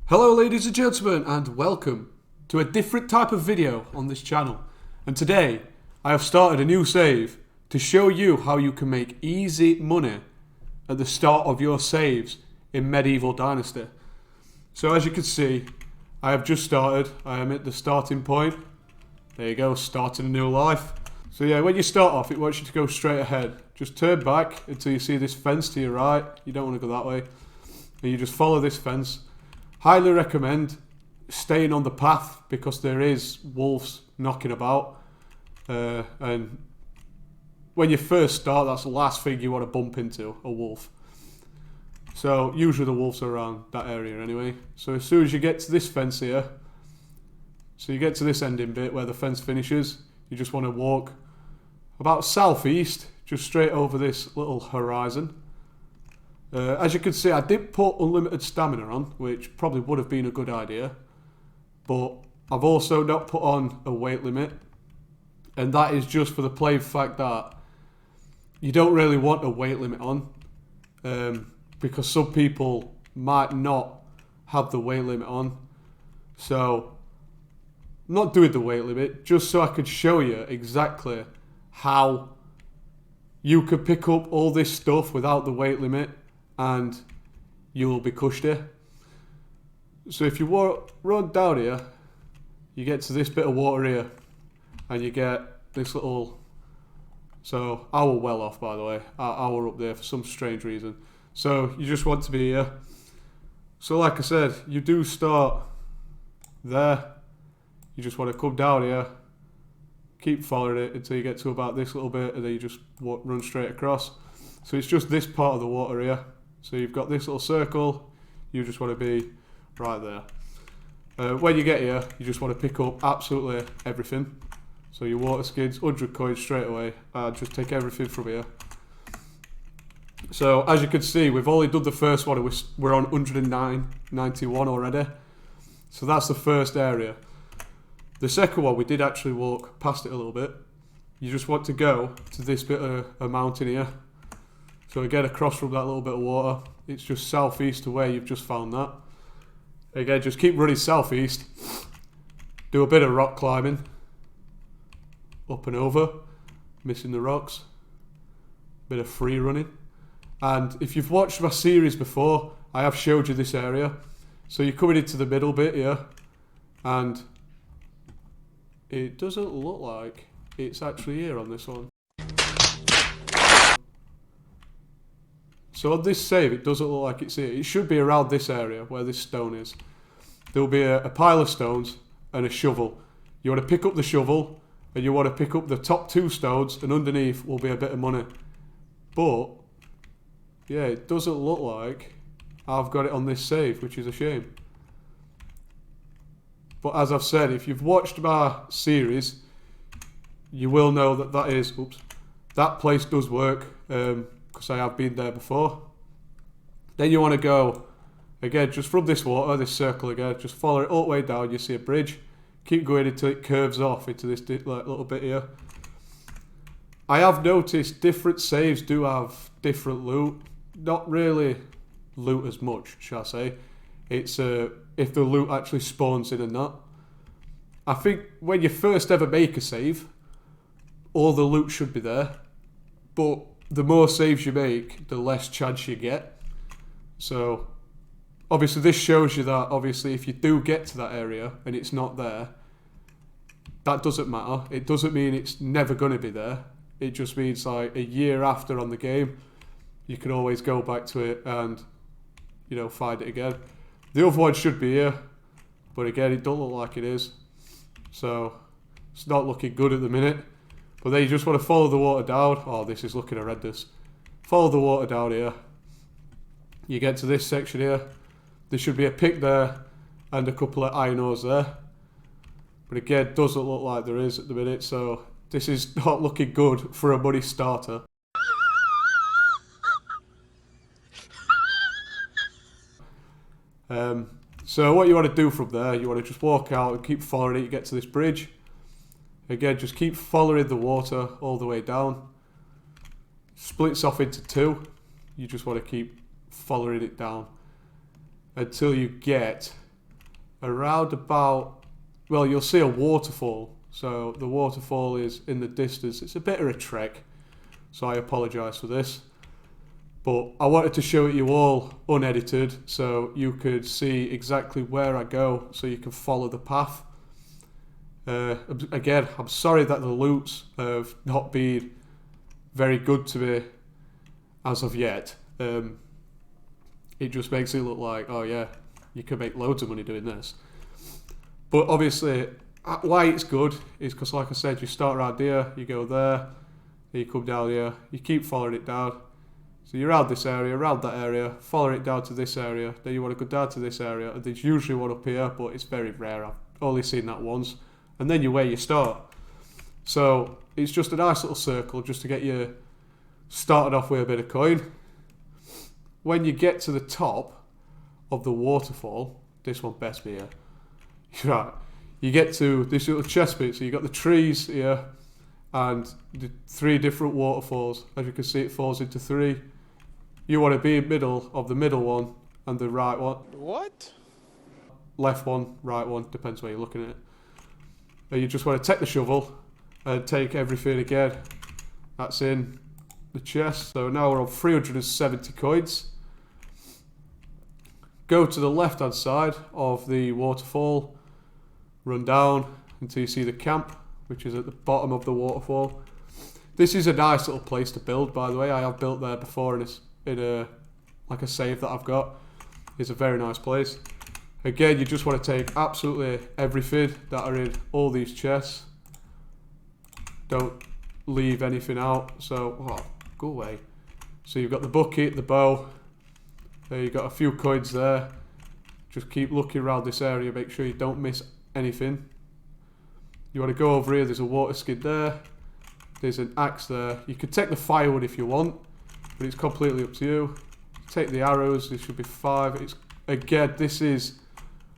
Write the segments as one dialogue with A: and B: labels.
A: Hello ladies and gentlemen, and welcome to a different type of video on this channel. And today I have started a new save to show you how you can make easy money at the start of your saves in Medieval Dynasty. So as you can see, I have just started. I am at the starting point. There you go, starting a new life. So yeah, when you start off, it wants you to go straight ahead. Just turn back until you see this fence to your right. You don't want to go that way. And you just follow this fence. Highly recommend staying on the path because there is wolves knocking about. And when you first start, that's the last thing you want to bump into, a wolf. So usually the wolves are around that area anyway. So as soon as you get to this fence here, so you get to this ending bit where the fence finishes, you just want to walk about southeast, just straight over this little horizon. As you can see, I did put unlimited stamina on, which probably would have been a good idea. But I've also not put on a weight limit. And that is just for the plain fact that you don't really want a weight limit on. Because some people might not have the weight limit on. So, I'm not doing the weight limit, just so I could show you exactly how you could pick up all this stuff without the weight limit and you will be cushy. So if you run down here, you get to this bit of water here and you get this little, so I were well off by the way, I were up there for some strange reason. So you just want to be here. So like I said, you do start there, you just want to come down here, keep following it until you get to about this little bit and then you just run straight across. So it's just this part of the water here. So you've got this little circle, you just want to be right there. When you get here, you just want to pick up absolutely everything. So your water skids, 100 coins straight away, and just take everything from here. So as you can see, we've only done the first one, we're on 109.91 already. So that's the first area. The second one, we did actually walk past it a little bit. You just want to go to this bit of a mountain here. So again, across from that little bit of water, it's just southeast to where you've just found that. Again, just keep running southeast. Do a bit of rock climbing. Up and over, missing the rocks. Bit of free running. And if you've watched my series before, I have showed you this area. So you're coming into the middle bit here, and it doesn't look like it's actually here on this one. So on this save, it doesn't look like it's here. It should be around this area where this stone is. There'll be a pile of stones and a shovel. You want to pick up the shovel and you want to pick up the top two stones, and underneath will be a bit of money. But yeah, it doesn't look like I've got it on this save, which is a shame. But as I've said, if you've watched my series, you will know that that place does work. Because I have been there before. Then you want to go, again, just from this water, this circle again, just follow it all the way down, you see a bridge. Keep going until it curves off into this little bit here. I have noticed different saves do have different loot. Not really loot as much, shall I say. It's if the loot actually spawns in and not. I think when you first ever make a save, all the loot should be there. But the more saves you make, the less chance you get. So, obviously this shows you that, obviously, if you do get to that area and it's not there, that doesn't matter. It doesn't mean it's never going to be there. It just means like a year after on the game, you can always go back to it and, you know, find it again. The other one should be here, but again, it don't look like it is. So, it's not looking good at the minute. But then you just want to follow the water down. Oh, this is looking horrendous. Follow the water down here. You get to this section here. There should be a pick there and a couple of iron ores there. But again, doesn't look like there is at the minute. So this is not looking good for a money starter. So what you want to do from there, you want to just walk out and keep following it. You get to this bridge. Again, just keep following the water all the way down. Splits off into two. You just want to keep following it down. until you get around about, well, you'll see a waterfall. So the waterfall is in the distance. It's a bit of a trek, so I apologise for this. But I wanted to show it you all unedited so you could see exactly where I go so you can follow the path. Again, I'm sorry that the loots have not been very good to me as of yet. It just makes it look like, oh yeah, you can make loads of money doing this. But obviously, why it's good is because, like I said, you start around here, you go there, you come down here, you keep following it down. So you're around this area, around that area, follow it down to this area, then you want to go down to this area, and there's usually one up here, but it's very rare. I've only seen that once. And then you're where you start. So it's just a nice little circle just to get you started off with a bit of coin. When you get to the top of the waterfall, this one best be here. Right, you get to this little chest bit, so you've got the trees here and the 3 different waterfalls. As you can see, it falls into 3. You want to be in the middle of the middle one and the right one.
B: What?
A: Left one, right one, depends where you're looking at it. And you just want to take the shovel and take everything again. That's in the chest. So now we're on 370 coins. Go to the left hand side of the waterfall, run down until you see the camp, which is at the bottom of the waterfall. This is a nice little place to build, by the way. I have built there before in a like a save that I've got. It's a very nice place. Again, you just want to take absolutely everything that are in all these chests. Don't leave anything out. So, go away. So you've got the bucket, the bow. You've got a few coins there. Just keep looking around this area. Make sure you don't miss anything. You want to go over here. There's a water skid there. There's an axe there. You could take the firewood if you want, but it's completely up to you. Take the arrows. There should be 5. Again, this is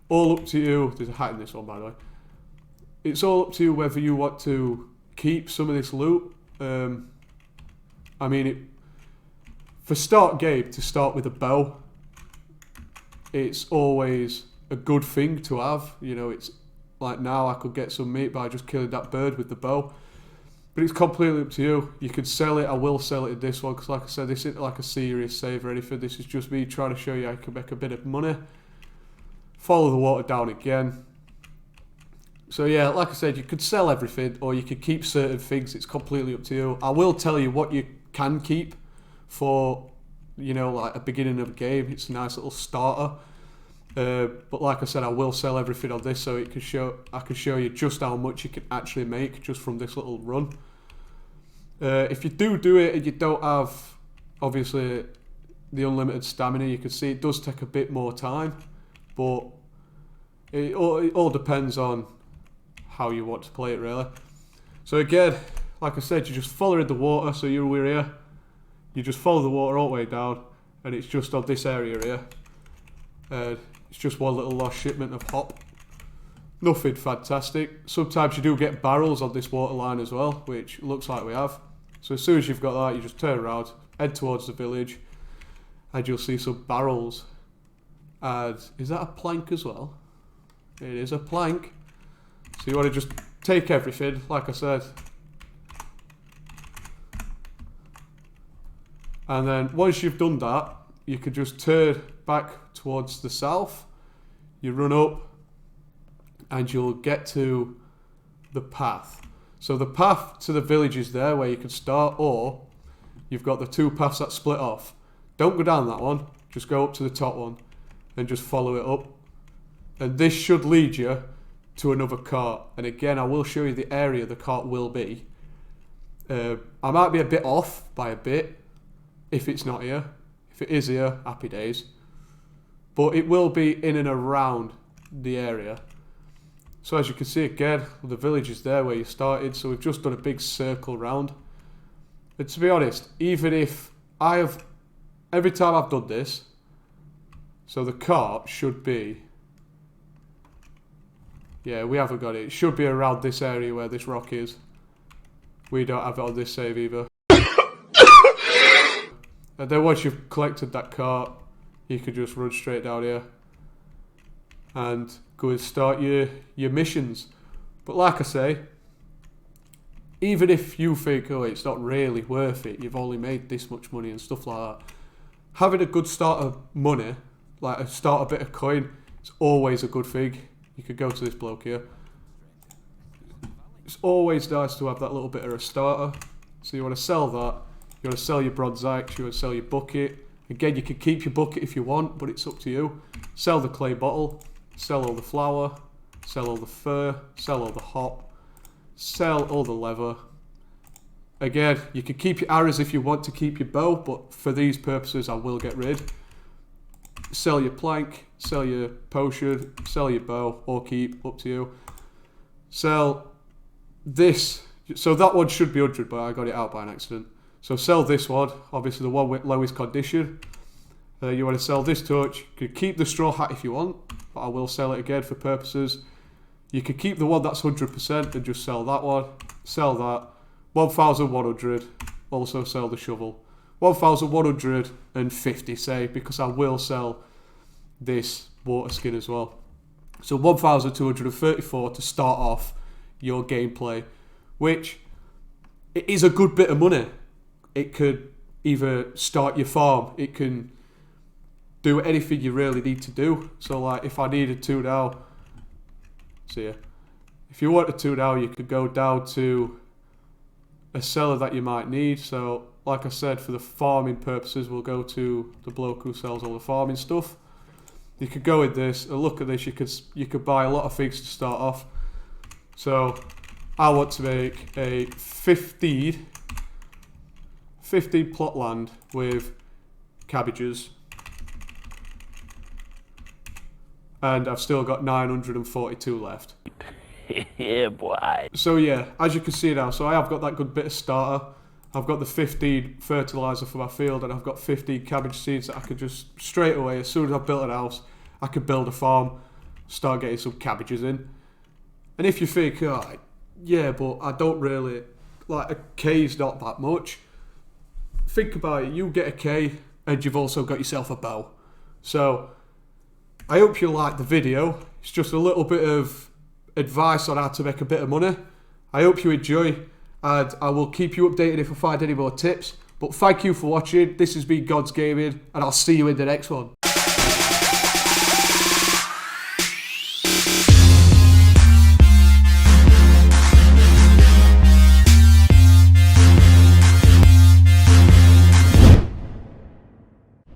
A: all up to you. There's a hat in this one, by the way. It's all up to you whether you want to keep some of this loot. I mean, for start game, to start with a bow, it's always a good thing to have. You know, it's like now I could get some meat by just killing that bird with the bow. But it's completely up to you. You could sell it. I will sell it in this one because, like I said, this isn't like a serious save or anything. This is just me trying to show you I can make a bit of money. Follow the water down again. So yeah, like I said, you could sell everything or you could keep certain things. It's completely up to you. I will tell you what you can keep for, you know, like a beginning of a game. It's a nice little starter. But like I said, I will sell everything on this so I can show you just how much you can actually make just from this little run. If you do it and you don't have, obviously, the unlimited stamina, you can see it does take a bit more time. But it all depends on how you want to play it, really. So again, like I said, you just follow the water. So we're here. You just follow the water all the way down, and it's just on this area here. It's just one little lost shipment of hop. Nothing fantastic. Sometimes you do get barrels on this water line as well, which looks like we have. So as soon as you've got that, you just turn around, head towards the village, and you'll see some barrels. And is that a plank as well? It is a plank. So you want to just take everything, like I said. And then once you've done that, you can just turn back towards the south. You run up and you'll get to the path. So the path to the village is there where you can start, or you've got the 2 paths that split off. Don't go down that one, just go up to the top one and just follow it up. And this should lead you to another cart. And again, I will show you the area the cart will be. I might be a bit off by a bit if it's not here. If it is here, happy days. But it will be in and around the area. So as you can see again, the village is there where you started. So we've just done a big circle round. And to be honest, even if every time I've done this, so the cart should be, yeah, we haven't got it. It should be around this area where this rock is. We don't have it on this save either. And then once you've collected that cart, you can just run straight down here. and go and start your missions. But like I say, even if you think, oh, it's not really worth it, you've only made this much money and stuff like that, having a good start of money, like a starter bit of coin, is always a good thing. You could go to this bloke here. It's always nice to have that little bit of a starter. So you want to sell that, you want to sell your bronzite, you want to sell your bucket. Again, you can keep your bucket if you want, but it's up to you. Sell the clay bottle, sell all the flour, sell all the fur, sell all the hop, sell all the leather. Again, you can keep your arrows if you want to keep your bow, but for these purposes I will get rid. Sell your plank, sell your potion, sell your bow, or keep, up to you. Sell this, so that one should be 100, but I got it out by an accident. So sell this one, obviously the one with lowest condition. You want to sell this torch. You could keep the straw hat if you want, but I will sell it again for purposes. You could keep the one that's 100% and just sell that one. Sell that. 1,100. Also sell the shovel. 1,150 say, because I will sell this water skin as well. So 1,234 to start off your gameplay, which it is a good bit of money. It could either start your farm, it can do anything you really need to do. So like if I needed to now, see ya. If you wanted to now, you could go down to a seller that you might need. So like I said, for the farming purposes, we'll go to the bloke who sells all the farming stuff. You could go with this and look at this. You could buy a lot of things to start off. So I want to make a 15 plot land with cabbages, and I've still got 942 left.
B: Yeah, boy.
A: So yeah, as you can see now, so I have got that good bit of starter. I've got the 15 fertilizer for my field, and I've got 15 cabbage seeds that I could just straight away, as soon as I've built an house, I could build a farm, start getting some cabbages in. And if you think, oh, yeah, but I don't really, like, a K's not that much. Think about it, you get a K and you've also got yourself a bow. So I hope you liked the video. It's just a little bit of advice on how to make a bit of money. I hope you enjoy, and I will keep you updated if I find any more tips. But thank you for watching. This has been God's Gaming, and I'll see you in the next one.